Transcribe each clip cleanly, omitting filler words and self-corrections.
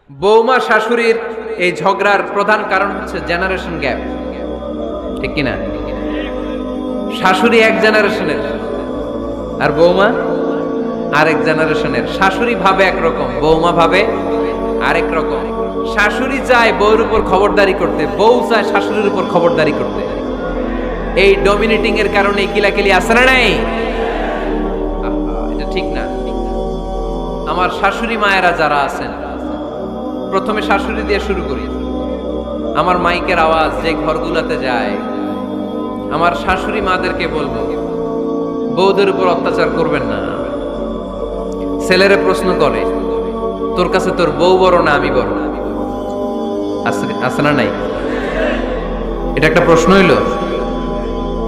বৌমা শাশুড়ির এই ঝগড়ার প্রধান কারণ হচ্ছে জেনারেশন গ্যাপ, ঠিক কিনা? শাশুড়ি এক জেনারেশনের আর বৌমা আরেক জেনারেশনের। শাশুড়ি ভাবে একরকম, বৌমা ভাবে আরেক রকম। শাশুড়ি চায় বউর উপর খবরদারি করতে, বউ চায় শাশুড়ির উপর খবরদারি করতে। এই ডমিনেটিং এর কারণে কিলাকিলি আছে না নাই? এটা ঠিক না। আমার শাশুড়ি মায়েরা যারা আছেন, প্রথমে শাশুড়ি দিয়ে শুরু করি। আমার মাইকের আওয়াজ যে ঘরগুলোতে যায়, আমার শাশুড়ি মাদেরকে বলবো, বউদের উপর অত্যাচার করবেন না। ছেলেরা প্রশ্ন করে, তোর কাছে তোর বউ বড় না আমি বড়? আছে না নাই? এটা একটা প্রশ্ন হইল।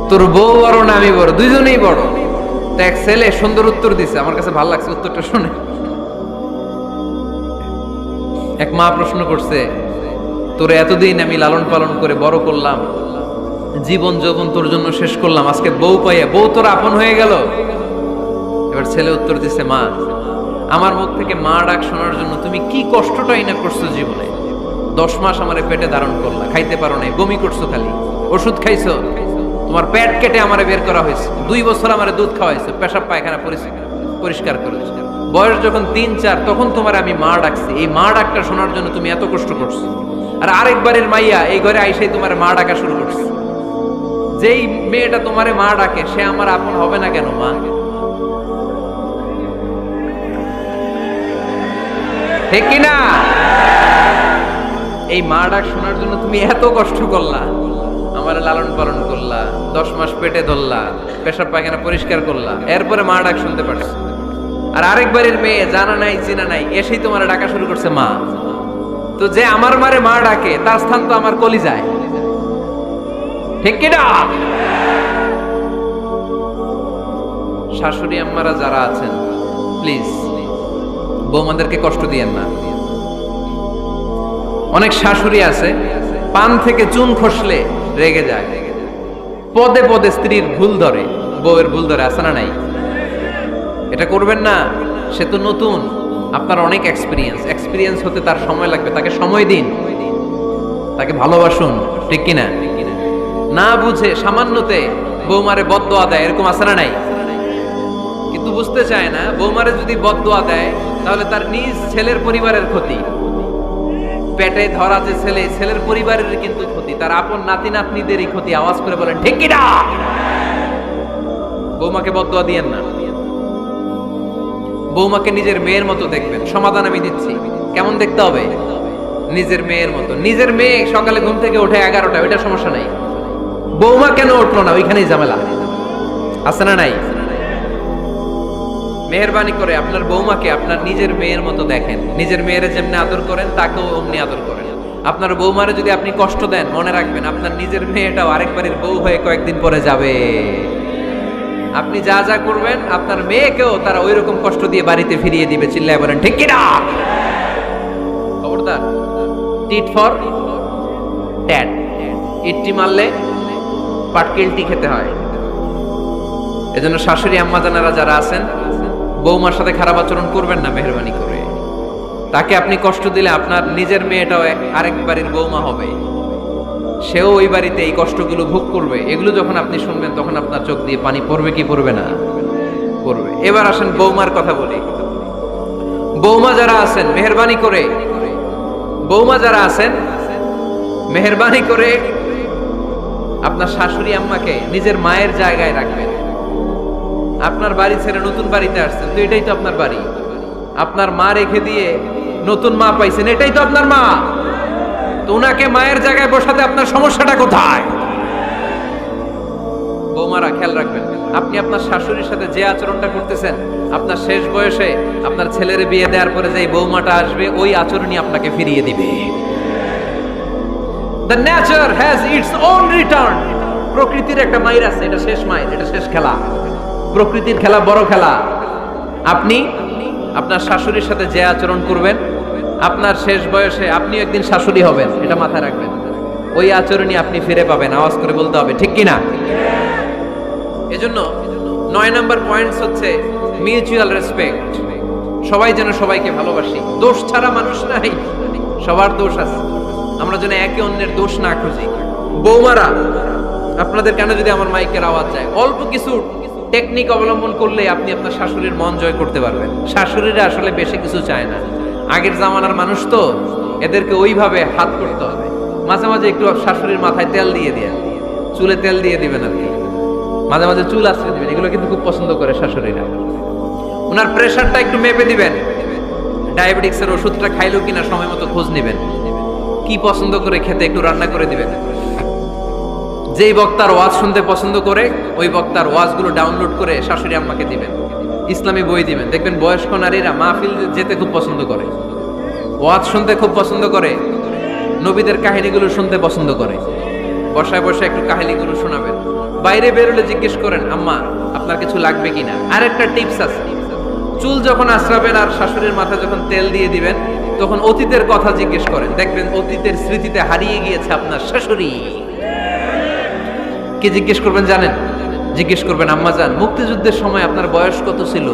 তোর বউ বড় না আমি বড়? দুইজনেই বড়। তো এক ছেলে সুন্দর উত্তর দিছে, আমার কাছে ভালো লাগছে উত্তরটা শুনে। এক মা প্রশ্ন করছে, তোর এতদিন আমি লালন পালন করে বড় করলাম, জীবন যৌবন তোর জন্য শেষ করলাম, আজকে বউ পাইয়া বউ তোর আপন হয়ে গেল। এবার ছেলে উত্তর দিছে, মা আমার মুখ থেকে মা ডাক শোনার জন্য তুমি কি কষ্টটাই না করছো জীবনে। 10 মাস আমারে পেটে ধারণ করলা, খাইতে পারো নাই, বমি করছো, খালি ওষুধ খাইছো, তোমার পেট কেটে আমারে বের করা হয়েছে, 2 বছর আমারে দুধ খাওয়াইছো, পেশাব পায়খানা পরিষ্কার করেছো। বয়স যখন 3-4 তখন তোমার আমি মা ডাকছি। এই মা ডাকটা শোনার জন্য তুমি এত কষ্ট করছো, আর আরেকবারের মাইয়া এই ঘরে আইসাই তোমার মা ডাকা শুরু করছে। যেই মেয়েটা তোমারে মা ডাকে সে আমার আপন হবে না কেন মা? ঠিক কিনা? এই মা ডাক শোনার জন্য তুমি এত কষ্ট করলা, আমার লালন পালন করলা, 10 মাস পেটে ধরলা, পেশাব পায়খানা পরিষ্কার করলা, এরপরে মা ডাক শুনতে পারছো। আর আরেকবারের মেয়ে জানা নাই চিনা নাই এসেই তোমার ডাকা শুরু করছে মা। তো যে আমার মারে মা ডাকে তার স্থান তো আমার কলিজায়, ঠিক কিনা? শাশুড়ি আম্মারা যারা আছেন, প্লিজ বৌমাদেরকে কষ্ট দিয়েন না। অনেক শাশুড়ি আছে পান থেকে চুন খসলে রেগে যায়, পদে পদে স্ত্রীর ভুল ধরে, বউয়ের ভুল ধরে, আছে না নাই? এটা করবেন না। সে তো নতুন, আপনার অনেক এক্সপিরিয়েন্স হতে তার সময় লাগবে, তাকে সময় দিন, তাকে ভালোবাসুন, ঠিক কিনা? না বুঝে সামান্যতে বৌমারে বদদোয়া দেয়, এরকম আছে না নাই? কিন্তু বুঝতে চায় না, বৌমারে যদি বদদোয়া দেয় তাহলে তার নিজ ছেলের পরিবারের ক্ষতি, পেটে ধরা যে ছেলে, ছেলের পরিবারের কিন্তু ক্ষতি, তার আপন নাতি নাতনিদেরই ক্ষতি। আওয়াজ করে বলেন ঠিক কিনা? বৌমাকে বদদোয়া দিয়েন না। বৌমাকে নিজের মেয়ের মতো দেখবেন। সমাধান আমি দিচ্ছি। কেমন দেখতে হবে? নিজের মেয়ের মতো। নিজের মেয়ে সকালে ঘুম থেকে ওঠে 11টা, ওইটা সমস্যা নাই। বৌমা কেন উঠলো না, ওইখানেই ঝামেলা, আছে না নাই? মেহেরবানি করে আপনার বৌমাকে আপনার নিজের মেয়ের মতো দেখেন। নিজের মেয়েরে যেমনি আদর করেন তাকেও অমনি আদর করেন। আপনার বৌমারে যদি আপনি কষ্ট দেন, মনে রাখবেন আপনার নিজের মেয়েটাও আরেকবারের বউ হয়ে কয়েকদিন পরে যাবে। আপনি যা যা করবেন আপনার মেয়েকেও তারা ওই রকম কষ্ট দিয়ে বাড়িতে ফিরিয়ে দিবে। চিল্লায় বলেন ঠিক কিনা? খবরদার, টিট ফর ট্যাট। ইটটি মারলে পাটকেলটি খেতে হয়। এজন্য শাশুড়ি আম্মা জানারা যারা আছেন, বৌমার সাথে খারাপ আচরণ করবেন না মেহেরবানি করে। তাকে আপনি কষ্ট দিলে আপনার নিজের মেয়েটাও আরেক বাড়ির বৌমা হবে, সেও ওই বাড়িতে এই কষ্টগুলো ভোগ করবে। এগুলো যখন আপনি শুনবেন তখন আপনার চোখ দিয়ে পানি পড়বে কি পড়বে না? পড়বে। এবার আসেন বৌমার কথা বলি। বৌমা যারা আছেন মেহেরবানি করে, বৌমা যারা আছেন মেহেরবানি করে আপনার শাশুড়ি আম্মাকে নিজের মায়ের জায়গায় রাখবেন। আপনার বাড়ি ছেড়ে নতুন বাড়িতে আসছেন, তো এটাই তো আপনার বাড়ি। আপনার মা রেখে দিয়ে নতুন মা পাইছেন, এটাই তো আপনার মা। তো ওনাকে মায়ের জায়গায় বসাতে আপনার সমস্যাটা কোথায়? বৌমারা খেয়াল রাখবেন, আপনি আপনার শাশুড়ির সাথে যে আচরণটা করতেছেন, আপনার শেষ বয়সে আপনার ছেলের বিয়ে দেওয়ার পরে যে বৌমাটা আসবে, ওই আচরণই আপনাকে ফিরিয়ে দিবে। The nature has its own return. প্রকৃতির একটা মাইর আছে, এটা শেষ মাইর, এটা শেষ খেলা। প্রকৃতির খেলা বড় খেলা। আপনি আপনার শাশুড়ির সাথে যে আচরণ করবেন, আপনার শেষ বয়সে আপনি একদিন শাশুড়ি হবেন, এটা মাথায় রাখবেন। ওই আচরণই আপনি ফিরে পাবেন। আওয়াজ করে বলতে হবে ঠিক কিনা? এজন্য 9 নাম্বার পয়েন্টস হচ্ছে মিউচুয়াল রেসপেক্ট। সবাই যেন সবাইকে ভালোবাসি। দোষ ছাড়া মানুষ নাই। সবার দোষ আছে, আমরা যেন একে অন্যের দোষ না খুঁজি। বৌমারা, আপনাদের কেন যদি আমার মাইকের আওয়াজ যায়, অল্প কিছু টেকনিক অবলম্বন করলে আপনি আপনার শাশুড়ির মন জয় করতে পারবেন। শাশুড়িরা আসলে বেশি কিছু চায় না, আগের জামানার মানুষ তো, এদেরকে ওইভাবে হাত করতে হবে। মাঝে মাঝে একটু শাশুড়ির মাথায় তেল দিয়ে দিয়ে, চুলে তেল দিয়ে দিবেন আর কি, মাঝে মাঝে চুল আশ্রয় দিবেন, এগুলো কিন্তু খুব পছন্দ করে শাশুড়িরা। ওনার প্রেশারটা একটু মেপে দিবেন, ডায়াবেটিক্সের ওষুধটা খাইলো কিনা সময় মতো খোঁজ নিবেন, কি পছন্দ করে খেতে একটু রান্না করে দিবেন। যেই বক্তার ওয়াজ শুনতে পছন্দ করে ওই বক্তার ওয়াজগুলো ডাউনলোড করে শাশুড়ি আম্মাকে দিবেন, ইসলামী বই দিবেন। দেখবেন বয়স্ক নারীরা মাহফিল যেতে খুব পছন্দ করে, ওয়াজ শুনতে খুব পছন্দ করে, নবীদের কাহিনীগুলো শুনতে পছন্দ করে। বসায় বসায় একটু কাহিনীগুলো শোনাবেন। বাইরে বেরোলে জিজ্ঞেস করেন, আম্মা আপনার কিছু লাগবে কিনা। আর একটা টিপস আছে, চুল যখন আশ্রাবেন আর শাশুড়ির মাথায় যখন তেল দিয়ে দিবেন, তখন অতীতের কথা জিজ্ঞেস করেন, দেখবেন অতীতের স্মৃতিতে হারিয়ে গিয়েছে আপনার শাশুড়ি। কি জিজ্ঞেস করবেন জানেন? জিজ্ঞেস করবেন, আম্মা জান মুক্তিযুদ্ধের সময় আপনার বয়স কত ছিল?